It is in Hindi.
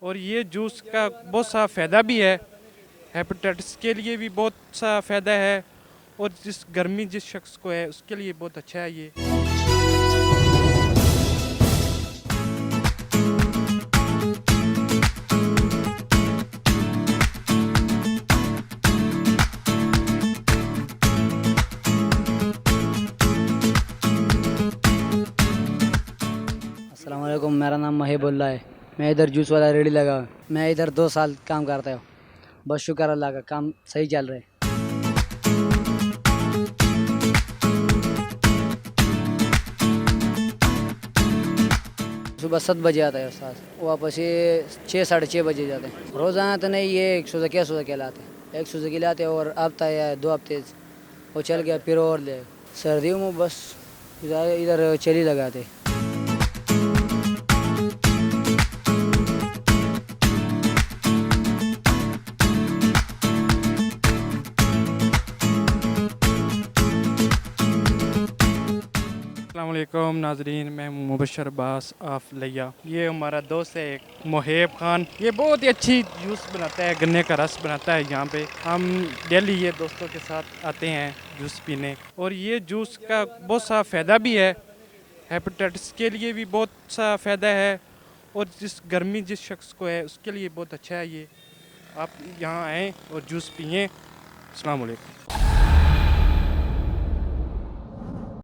और ये जूस का बहुत सा फ़ायदा भी है, हेपेटाइटिस के लिए भी बहुत सा फ़ायदा है, और जिस गर्मी जिस शख्स को है उसके लिए बहुत अच्छा है ये। अस्सलाम वालेकुम, मेरा नाम महिबुल्ला है। मैं इधर जूस वाला रेडी लगा हूँ। मैं इधर 2 साल काम करता हूँ। बस शुक्र अल्लाह का, काम सही चल रहा है। सुबह 7 बजे आता है उस्ताद, वापस ये 6 साढ़े 6 बजे जाते हैं। रोज़ाना तो नहीं, ये एक सूज़ा क्या लाते हैं, एक सूज़ा के लाते हैं, और हफ्ता या 2 हफ्ते वो चल गया फिर और ले। सर्दियों में बस इधर चली लगाते। अस्सलाम वालेकुम नाजरीन, मैं मुबशर अब्बास आफ लिया। ये हमारा दोस्त है एक मोहेब खान, ये बहुत ही अच्छी जूस बनाता है, गन्ने का रस बनाता है। यहाँ पे हम डेली ये दोस्तों के साथ आते हैं जूस पीने, और ये जूस का बहुत सा फ़ायदा भी है, हेपेटाइटिस के लिए भी बहुत सा फ़ायदा है, और जिस गर्मी जिस शख्स को है उसके लिए बहुत अच्छा है ये। आप यहाँ आएँ और जूस पिएँ। अस्सलाम वालेकुम।